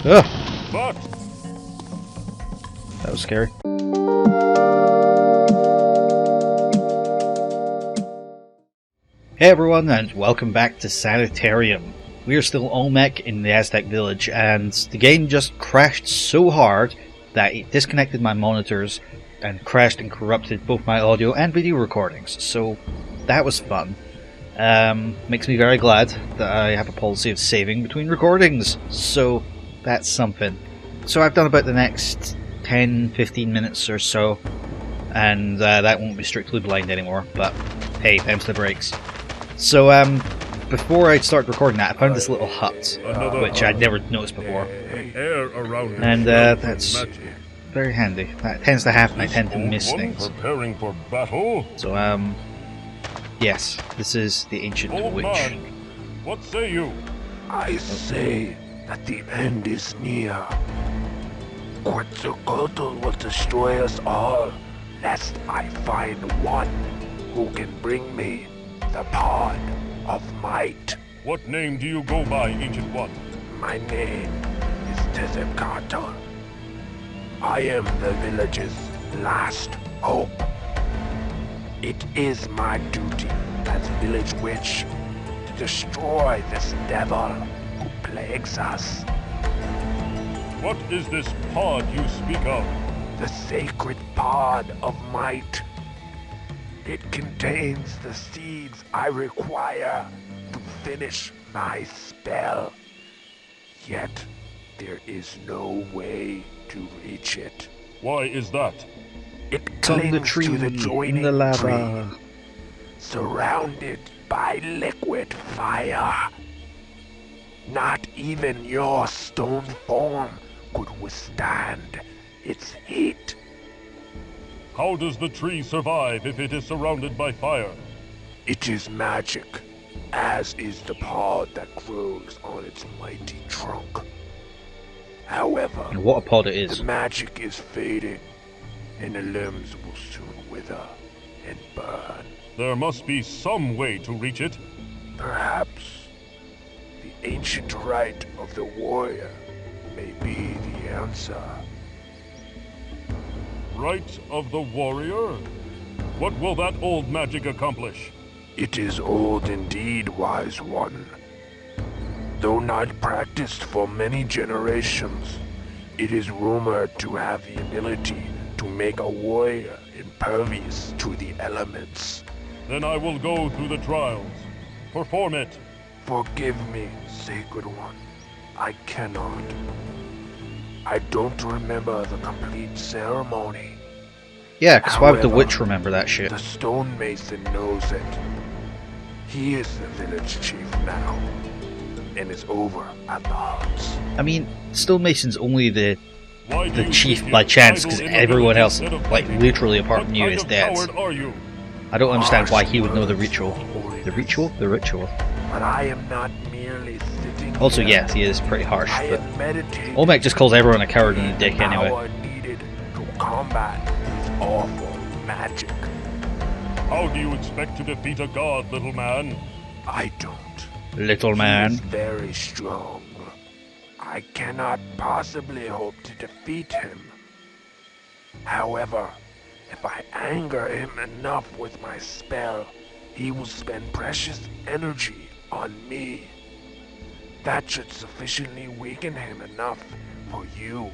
Ugh! But That was scary. Hey everyone, and welcome back to Sanitarium. We are still Olmec in the Aztec village, and the game just crashed so hard that it disconnected my monitors and crashed and corrupted both my audio and video recordings, so that was fun. Makes me very glad that I have a policy of saving between recordings, so that's something. So I've done about the next 10-15 minutes or so, and that won't be strictly blind anymore, but hey, them's the breaks. So before I started recording that, I found this little hut, which I'd never noticed before, and that's very handy. That tends to happen, I tend to miss things. Preparing for battle? So yes, this is the ancient witch. Man, what say you? I say that the end is near. Quetzalcoatl will destroy us all, lest I find one who can bring me the pod of might. What name do you go by, Ancient One? My name is Tezcatl. I am the village's last hope. It is my duty as village witch to destroy this devil who plagues us. What is this pod you speak of? The sacred pod of might. It contains the seeds I require to finish my spell. Yet, there is no way to reach it. Why is that? It It's on the clings tree, to the in joining the lava. tree, surrounded by liquid fire. Not even your stone form could withstand its heat. How does the tree survive if it is surrounded by fire? It is magic, as is the pod that grows on its mighty trunk. However, And what a pod it the is. magic is fading, and the limbs will soon wither and burn. There must be some way to reach it. Perhaps the ancient rite of the warrior may be the answer. Rite of the warrior? What will that old magic accomplish? It is old indeed, wise one. Though not practiced for many generations, it is rumored to have the ability to make a warrior impervious to the elements. Then I will go through the trials. Perform it. Forgive me, Sacred One. I cannot. I don't remember the complete ceremony. Yeah, because why would the However, witch remember that shit? The stonemason knows it. He is the village chief now, and is over at the huts. I mean, Stonemason's only the Why do you chief seek by your chance, title because in the everyone village else, instead of like fighting? literally apart What from you, kind is of dead. coward are you? I don't understand why Harsh he would know the words, ritual. Holiness. The ritual? The ritual. But I am not merely sitting Also, here. yes, he is pretty harsh, I but am meditating. Olmec just calls everyone a coward and a dick the anyway. power needed to combat this awful magic. How do you expect to defeat a god, little man? I don't. Little He is man. very strong. I cannot possibly hope to defeat him. However, if I anger him enough with my spell, he will spend precious energy on me. That should sufficiently weaken him enough for you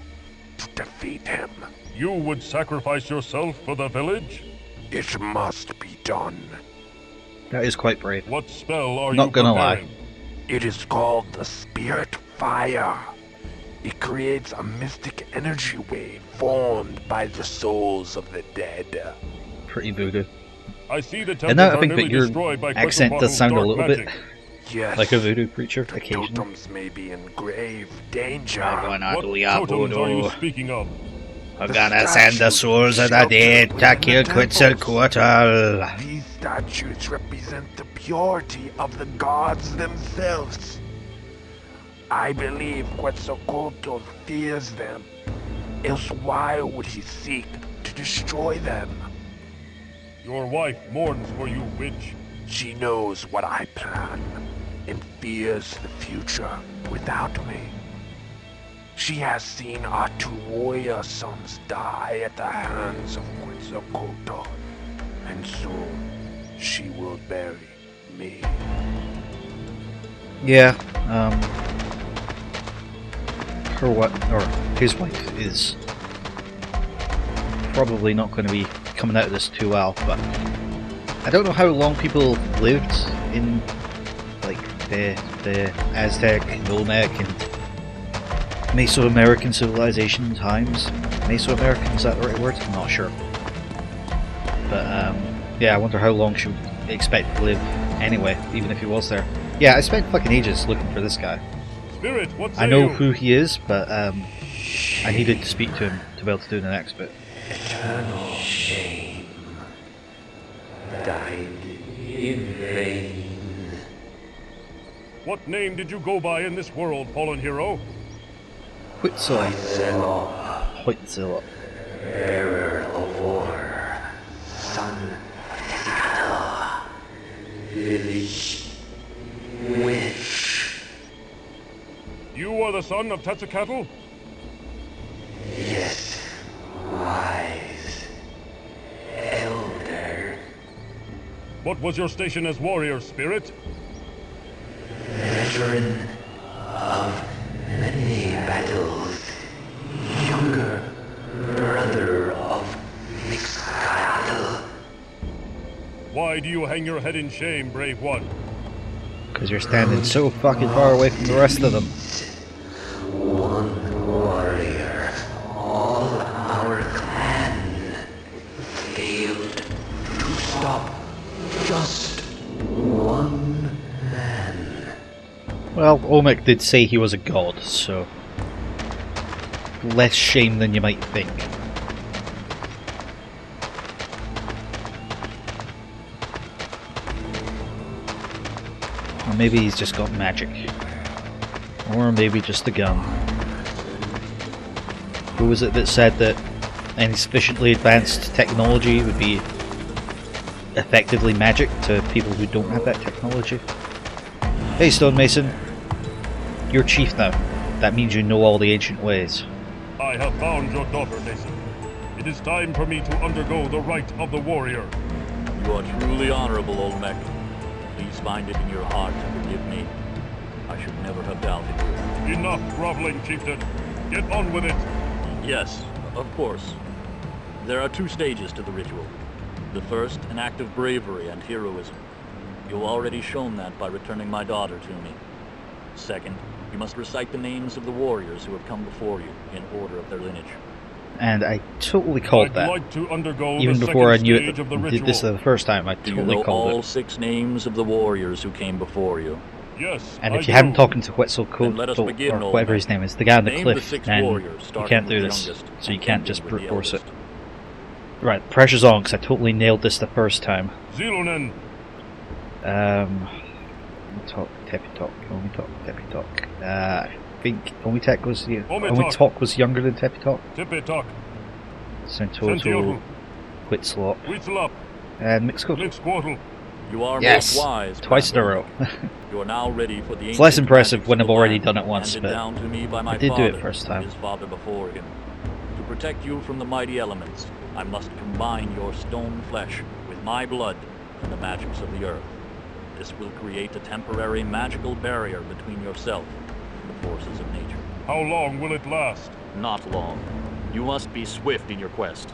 to defeat him. You would sacrifice yourself for the village? It must be done. That is quite brave. What spell are Not you gonna lie. preparing? It is called the Spirit Fire. It creates a mystic energy wave formed by the souls of the dead. Pretty voodoo. I see the And now temples I are think that nearly your destroyed by accent does Quetzalcoatl's sound a dark little magic. bit Yes, like a voodoo preacher the occasionally. totems may be in grave danger. I'm gonna What do ya totems are you voodoo. speaking of? I'm The gonna send the statues souls of the sheltered dead to within kill the temples. Quetzalcoatl. These statues represent the purity of the gods themselves. I believe Quetzalcoatl fears them, else why would he seek to destroy them? Your wife mourns for you, witch. She knows what I plan and fears the future without me. She has seen our 2 warrior sons die at the hands of Quetzalcoatl, and soon she will bury me. Yeah, his wife is probably not going to be coming out of this too well, but I don't know how long people lived in like the Aztec, Olmec, and Mesoamerican civilization times. Mesoamerican, is that the right word? I'm not sure. But yeah, I wonder how long she would expect to live anyway, even if he was there. Yeah, I spent fucking ages looking for this guy. Spirit, what say I know you? who he is, but I needed to speak to him to be able to do the next bit. Eternal shame died in vain. What name did you go by in this world, fallen hero? Huitzilop. Bearer of war, son of cattle, village witch. You are the son of Tetzalcoatl? Yes, wise elder. What was your station as warrior, Spirit? Veteran of many battles, younger brother of Mixcatl. Why do you hang your head in shame, brave one? Because you're standing so fucking far away from the rest of them. One warrior, all our clan failed to stop just one man. Well, Olmec did say he was a god, so less shame than you might think. Or maybe he's just got magic. Or maybe just a gun. Who was it that said that any sufficiently advanced technology would be effectively magic to people who don't have that technology? Hey, Stonemason. You're chief now. That means you know all the ancient ways. I have found your daughter, Mason. It is time for me to undergo the rite of the warrior. You are truly honorable, Olmec. Please find it in your heart to forgive me. I should never have doubted you. Enough groveling, chieftain. Get on with it. Yes, of course. There are 2 stages to the ritual. The first, an act of bravery and heroism. You've already shown that by returning my daughter to me. Second, you must recite the names of the warriors who have come before you, in order of their lineage. And I totally called I'd that. like to undergo Even the before I second knew stage it, of the did ritual. this the first time, I Do you totally know called all it. 6 names of the warriors who came before you? Yes, And I if you do. hadn't talked to Then let us Quetzalcoatl, begin, or old whatever man. his name is, the guy on the Name cliff, the 6 then warriors, you starting can't with do the this. youngest So you and can't ending just with brute the force it. eldest. Right, pressure's on, because I totally nailed this the first time. Zilunen. Tepitok. I think Omitek was Omitok. Omitok was younger than Tepitok. Tipitok. Centaurus, Sentiotl. Huitzilop, Huitzilop. and Mixcoatl. Mixquartl. You are Yes! most wise, Twice in a Grand row. Olmec. You are now ready for the It's less ancient impressive magics when of I've the already land, done it once, handed but down to me by my I did do it father first and time. his father before him. To protect you from the mighty elements, I must combine your stone flesh with my blood and the magics of the earth. This will create a temporary magical barrier between yourself and the forces of nature. How long will it last? Not long. You must be swift in your quest.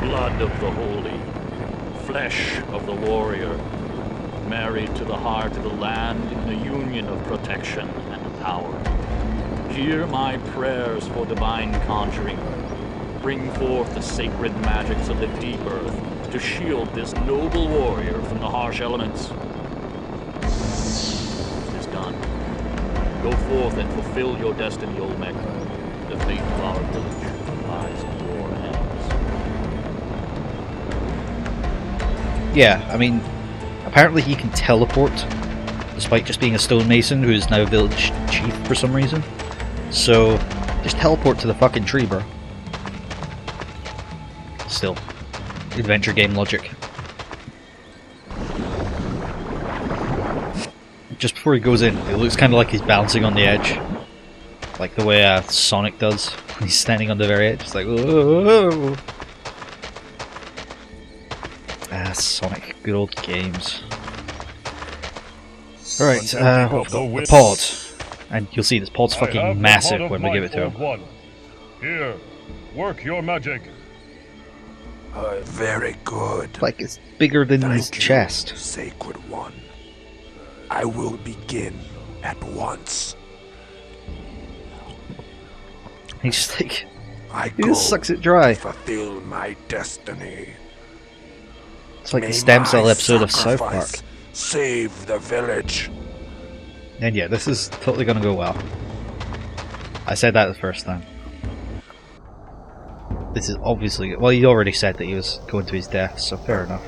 Blood of the holy, flesh of the warrior, married to the heart of the land in a union of protection and power. Hear my prayers for divine conjuring. Bring forth the sacred magics of the deep earth to shield this noble warrior from the harsh elements. It is done. Go forth and fulfill your destiny, Olmec. The fate of our village lies in your hands. Yeah, I mean, apparently he can teleport, despite just being a stonemason who is now village chief for some reason. So, just teleport to the fucking tree, bro. Still, adventure game logic. just before he goes in, it looks kind of like he's bouncing on the edge. Like the way Sonic does when he's standing on the very edge. It's like, whoa. Sonic, good old games. Alright, we've got the pod. And you'll see this pod's fucking massive when we give it to him. Here, work your magic. Very good. Like it's bigger than his Thank you, chest. Sacred One. I will begin at once. He's just like, I he just sucks it dry. fulfill my destiny. It's like May the stem my cell episode of South Park. sacrifice save the village. And yeah, this is totally gonna go well. I said that the first time. This is obviously... Well, he already said that he was going to his death, so fair enough.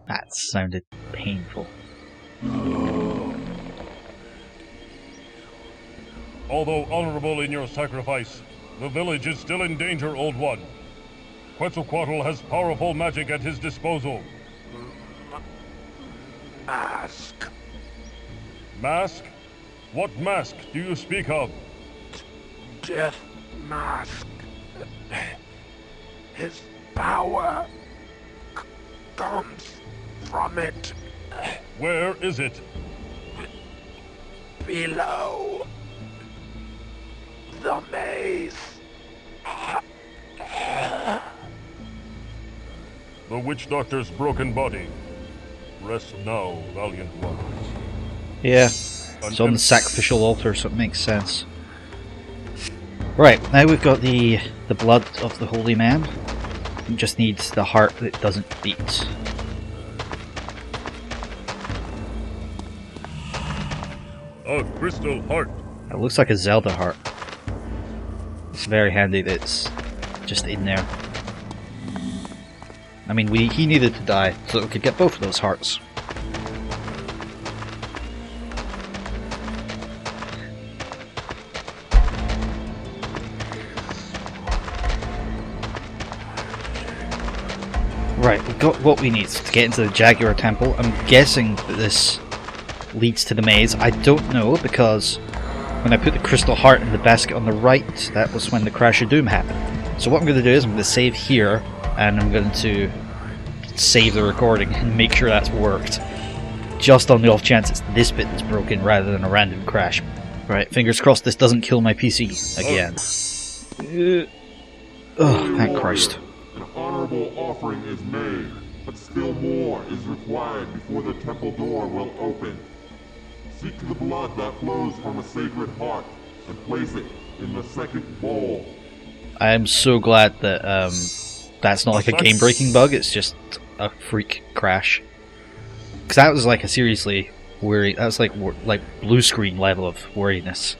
That sounded painful. Although honorable in your sacrifice, the village is still in danger, Old One. Quetzalcoatl has powerful magic at his disposal. Mask. Mask? What mask do you speak of? Death Mask. His power comes from it. Where is it? Below the maze. The witch doctor's broken body. Rest now, valiant one. Yeah, it's on the sacrificial altar, so it makes sense. Right, now we've got the blood of the holy man. We just need the heart that doesn't beat. A crystal heart. It looks like a Zelda heart. It's very handy that it's just in there. I mean, he needed to die so that we could get both of those hearts. Right, we've got what we need to get into the Jaguar Temple. I'm guessing that this leads to the maze. I don't know, because when I put the crystal heart in the basket on the right, that was when the Crash of Doom happened. So what I'm going to do is I'm going to save here, and I'm going to save the recording and make sure that's worked. Just on the off chance it's this bit that's broken rather than a random crash. Right, fingers crossed this doesn't kill my PC again. Oh, thank Christ. An honorable offering is made, but still more is required before the temple door will open. Seek the blood that flows from a sacred heart and place it in the second bowl. I am so glad that that's not like a game-breaking bug, it's just a freak crash. Because that was like a seriously worry. That was like blue screen level of worriness.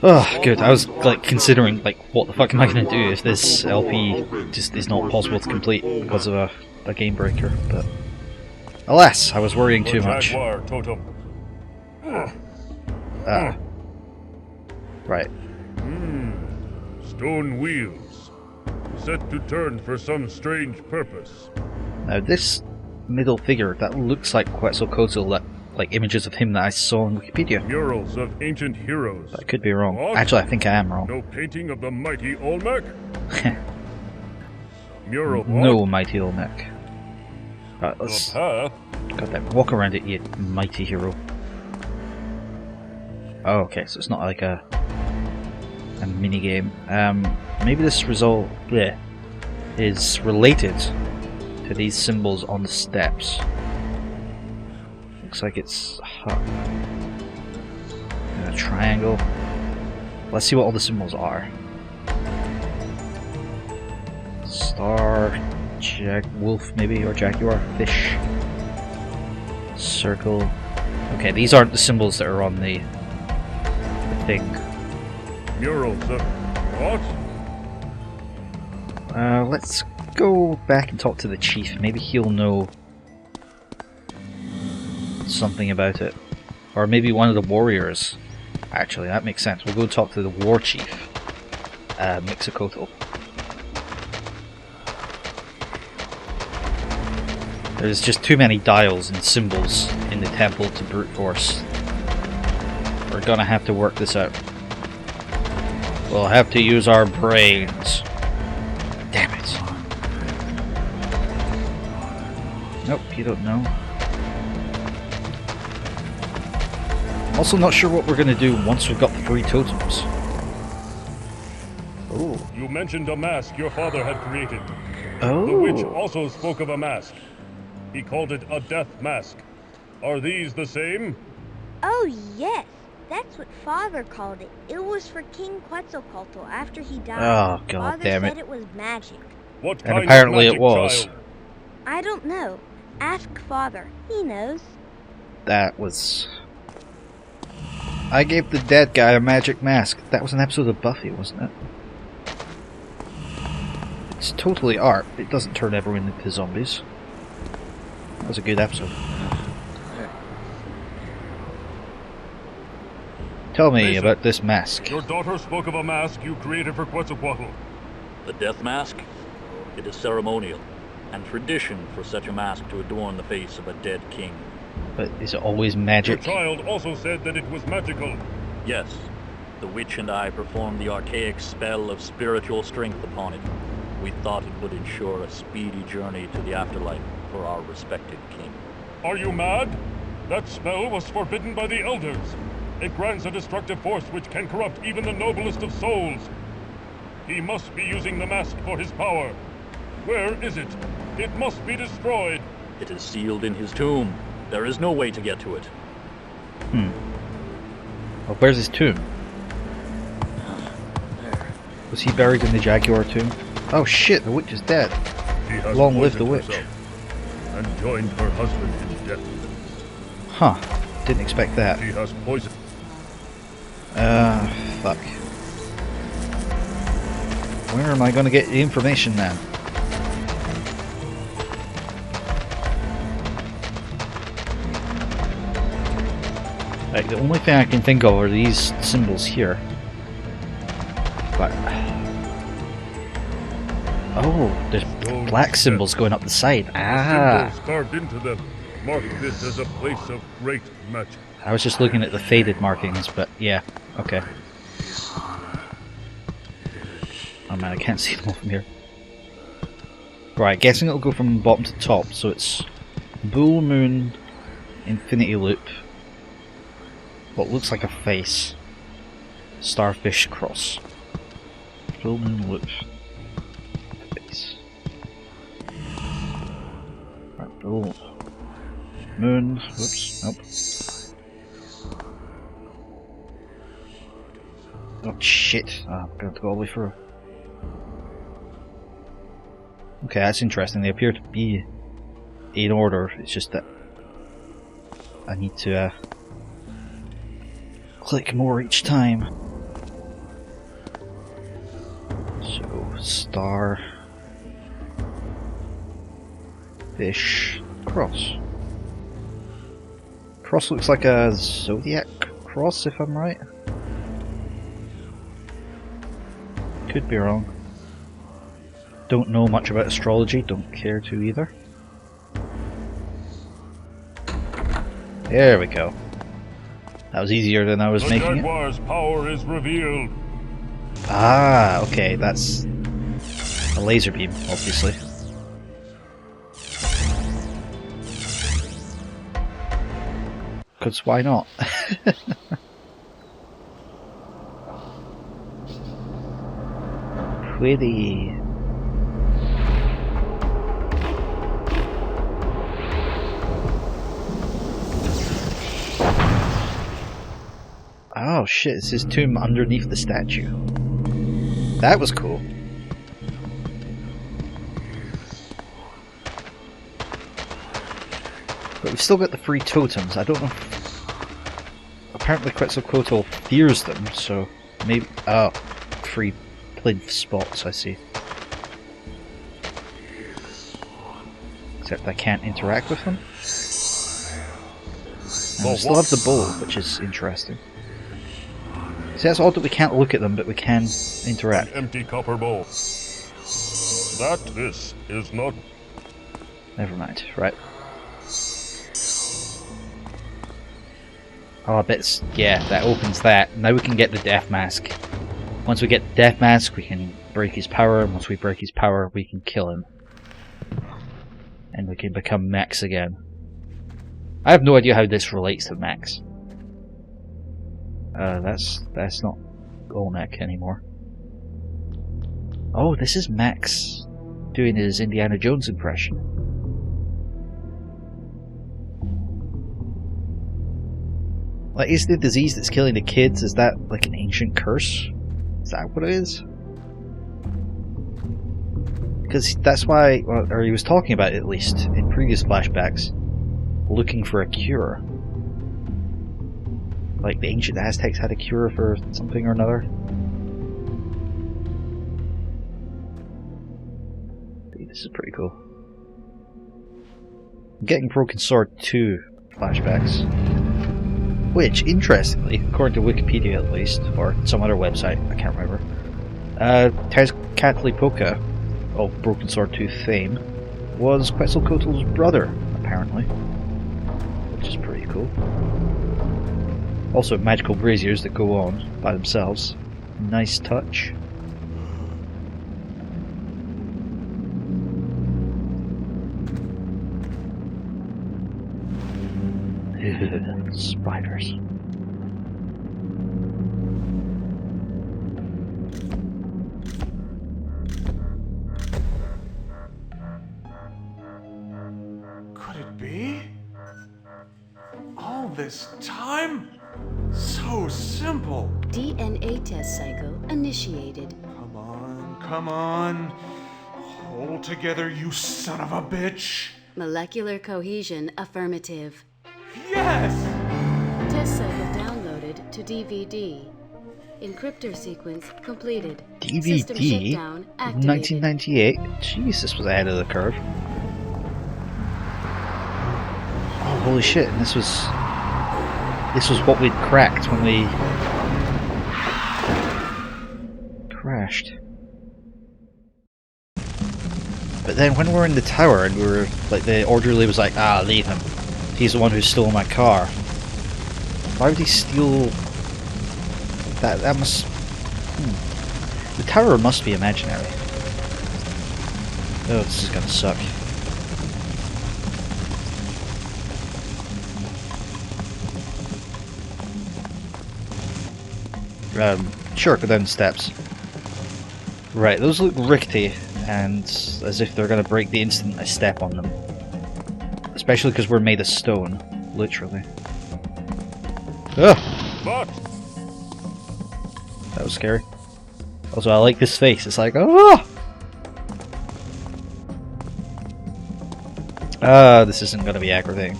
Oh, good. I was like considering like what the fuck am I going to do if this LP just is not possible to complete because of a game breaker. But alas, I was worrying too much. Jaguar totem. Right. Stone wheels. Set to turn for some strange purpose. Now this middle figure, that looks like Quetzalcoatl, that like images of him that I saw on Wikipedia. Murals of ancient heroes. But I could be wrong. What? Actually, I think I am wrong. No painting of the mighty Olmec? Mural what? No mighty Olmec. Right, The let's path? goddamn walk around it, you mighty hero. Oh, okay, so it's not like a mini game. Maybe this result is related to these symbols on the steps. Looks like it's a triangle. Let's see what all the symbols are. Star, wolf maybe, or jaguar, fish, circle. Okay, these aren't the symbols that are on the thing. Murals of what? Let's go back and talk to the chief. Maybe he'll know something about it. Or maybe one of the warriors. Actually, that makes sense. We'll go talk to the war chief, Mixocoatl. There's just too many dials and symbols in the temple to brute force. We're gonna have to work this out. We'll have to use our brains. Damn it. Nope, you don't know. Also not sure what we're gonna do once we've got the 3 totems. Oh. You mentioned a mask your father had created. Oh. The witch also spoke of a mask. He called it a death mask. Are these the same? Oh, yes. That's what Father called it. It was for King Quetzalcoatl after he died. Oh, God Father damn it. said it was magic. What And kind apparently of it magic, was. child? I don't know. Ask Father. He knows. That was... I gave the dead guy a magic mask. That was an episode of Buffy, wasn't it? It's totally art. It doesn't turn everyone into zombies. That was a good episode. Tell me Mason, about this mask. Your daughter spoke of a mask you created for Quetzalcoatl. The death mask? It is ceremonial, and tradition for such a mask to adorn the face of a dead king. But is it always Your magic? child also said that it was magical. Yes, the witch and I performed the archaic spell of spiritual strength upon it. We thought it would ensure a speedy journey to the afterlife for our respected king. Are you mad? That spell was forbidden by the elders. It grants a destructive force which can corrupt even the noblest of souls. He must be using the mask for his power. Where is it? It must be destroyed. It is sealed in his tomb. There is no way to get to it. Well, where's his tomb? Was he buried in the Jaguar tomb? Oh shit, the witch is dead. She has Long live the poisoned witch. herself and joined her husband in death. Huh. Didn't expect that. She has poisoned. Fuck. Where am I gonna get the information then? Like, the only thing I can think of are these symbols here. But... oh, there's black symbols going up the side. Ah! Symbols carved into them mark this as a place of great magic. I was just looking at the faded markings, but yeah, okay. Oh man, I can't see them all from here. Right, guessing it'll go from bottom to top, so it's Bull Moon, Infinity Loop, what looks like a face, Starfish Cross, Bull Moon Loop, face. Right, Bull Moon, whoops, nope. Oh shit, I'm going to have to go all the way through. Okay, that's interesting. They appear to be in order, it's just that I need to click more each time. So, star, fish, cross. Cross looks like a zodiac cross, if I'm right. Could be wrong. Don't know much about astrology, don't care to either. There we go. That was easier than I was The making it. Jaguar's power is revealed. Ah, okay, that's a laser beam, obviously. Because why not? Pretty. Oh shit, it's his tomb underneath the statue. That was cool. But we've still got the 3 totems. I don't know. Apparently Quetzalcoatl fears them, so maybe. Oh, 3 plinth spots, I see. except I can't interact with them. And we still have the bowl, which is interesting. See, that's odd that we can't look at them, but we can interact. An empty copper bowl. This is not... Never mind, right. Oh, I bet yeah, that opens that. Now we can get the death mask. Once we get the death mask, we can break his power, and once we break his power, we can kill him. And we can become mechs again. I have no idea how this relates to mechs. That's not Olmec anymore. Oh, this is Max doing his Indiana Jones impression. Like, is the disease that's killing the kids, is that like an ancient curse? Is that what it is? Because that's why, or he was talking about it at least, in previous flashbacks, looking for a cure. Like the ancient Aztecs had a cure for something or another. Dude, this is pretty cool. I'm getting Broken Sword 2 flashbacks. Which, interestingly, according to Wikipedia at least, or some other website, I can't remember, Tezcatlipoca, of Broken Sword 2 fame, was Quetzalcoatl's brother, apparently. Which is pretty cool. Also magical braziers that go on by themselves. Nice touch. Spiders. Could it be? All this time? So simple. DNA test cycle initiated. Come on, come on. Hold together, you son of a bitch. Molecular cohesion affirmative. Yes! Test cycle downloaded to DVD. Encryptor sequence completed. System DVD? shutdown activated. 1998? Jeez, this was ahead of the curve. Oh, holy shit, and this was what we'd cracked when we crashed. But then when we were in the tower and we were like, the orderly was like, ah, leave him. He's the one who stole my car. Why would he steal that? That must... The tower must be imaginary. Oh, this is gonna suck. Sure, go down the steps. Right, those look rickety, and as if they're gonna break the instant I step on them. Especially because we're made of stone, literally. Ugh! That was scary. Also, I like this face, it's like, oh! This isn't gonna be aggravating.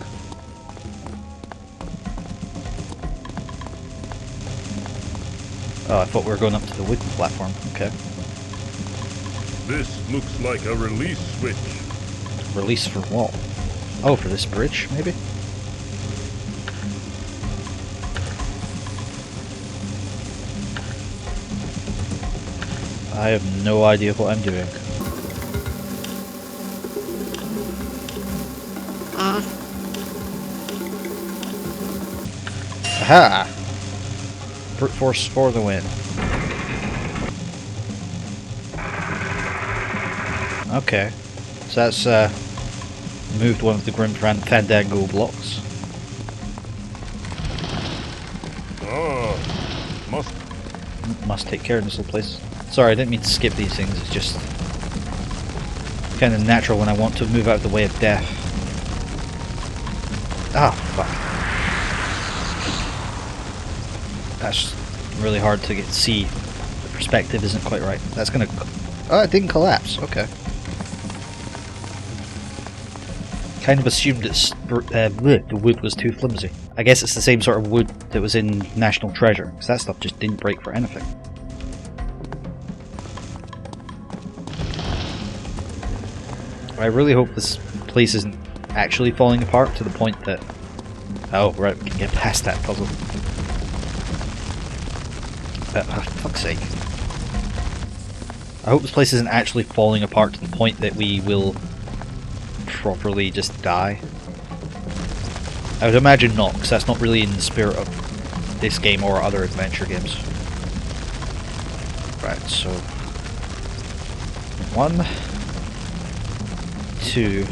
Oh, I thought we were going up to the wooden platform. Okay. This looks like a release switch. Release for what? Oh, for this bridge, maybe? I have no idea what I'm doing. Aha! Brute force for the win. Okay. So that's moved one of the Grim Fandango blocks. Must take care of this little place. Sorry, I didn't mean to skip these things, it's just kind of natural when I want to move out of the way of death. Ah, fuck. That's really hard to see. The perspective isn't quite right. That's gonna... Oh, it didn't collapse. Okay. Kind of assumed the wood was too flimsy. I guess it's the same sort of wood that was in National Treasure, because that stuff just didn't break for anything. I really hope this place isn't actually falling apart to the point that... Oh, right, we can get past that puzzle. Fuck's sake. I hope this place isn't actually falling apart to the point that we will properly just die. I would imagine not, because that's not really in the spirit of this game or other adventure games. Right, so... 1, 2,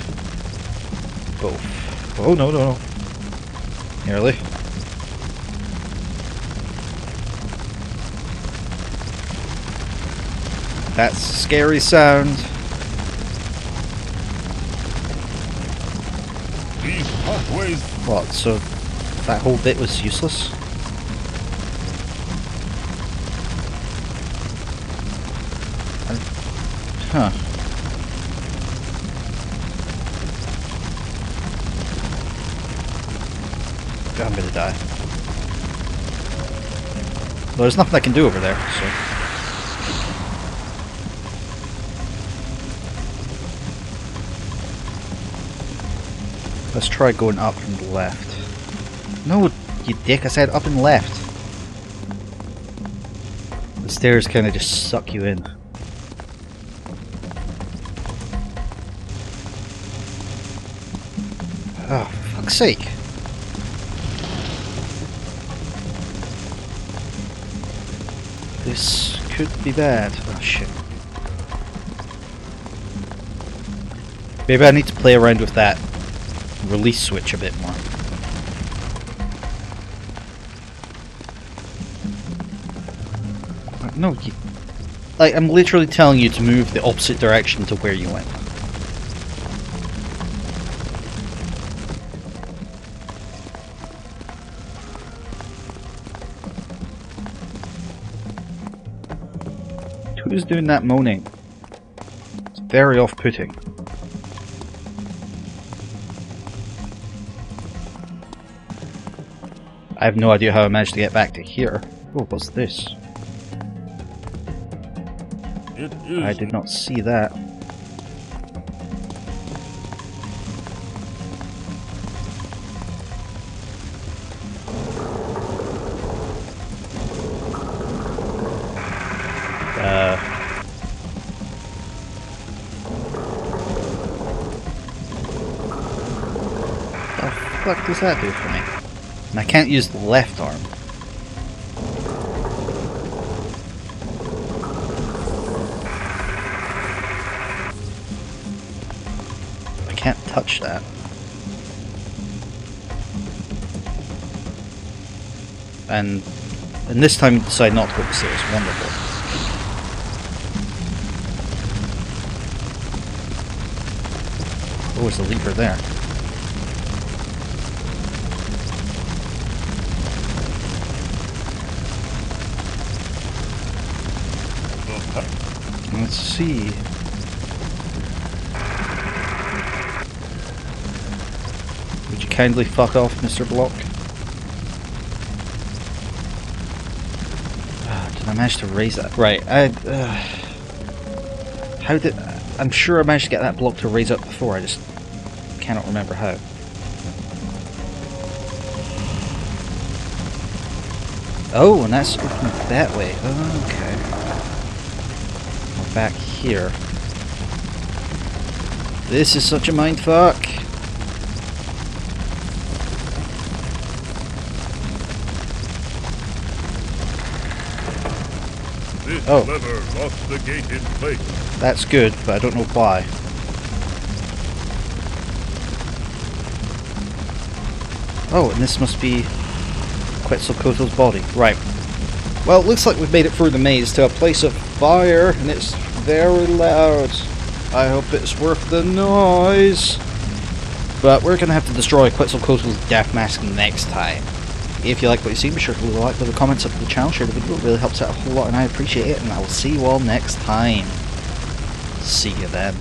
both. Oh, no, no, no. Nearly. That's a scary sound. These pathways. What, so that whole bit was useless? Huh. I'm gonna die. Well, there's nothing I can do over there, so... Let's try going up from the left. No, you dick, I said up and left. The stairs kind of just suck you in. Oh, for fuck's sake. This could be bad. Oh shit. Maybe I need to play around with that release switch a bit more. No, like, I'm literally telling you to move the opposite direction to where you went. Who's doing that moaning? It's very off-putting. I have no idea how I managed to get back to here. Oh, what's this? It is. I did not see that. What the fuck does that do for me? And I can't use the left arm. I can't touch that. And this time you decide not to go upstairs. Wonderful. Oh, there's a lever there. Let's see. Would you kindly fuck off, Mr. Block? Did I manage to raise that? Right, how did... I'm sure I managed to get that block to raise up before, I just cannot remember how. Oh, and that's open that way. Okay. We're back here. This is such a mindfuck. This Oh. lever locks the gate in place. That's good, but I don't know why. Oh, and this must be Quetzalcoatl's body. Right. Well, it looks like we've made it through the maze to a place of fire, and it's very loud. I hope it's worth the noise. But we're going to have to destroy Quetzalcoatl's death mask next time. If you like what you see, be sure to leave a like, leave a comment, sub to the channel, share the video. It really helps out a whole lot, and I appreciate it. And I will see you all next time. See you then.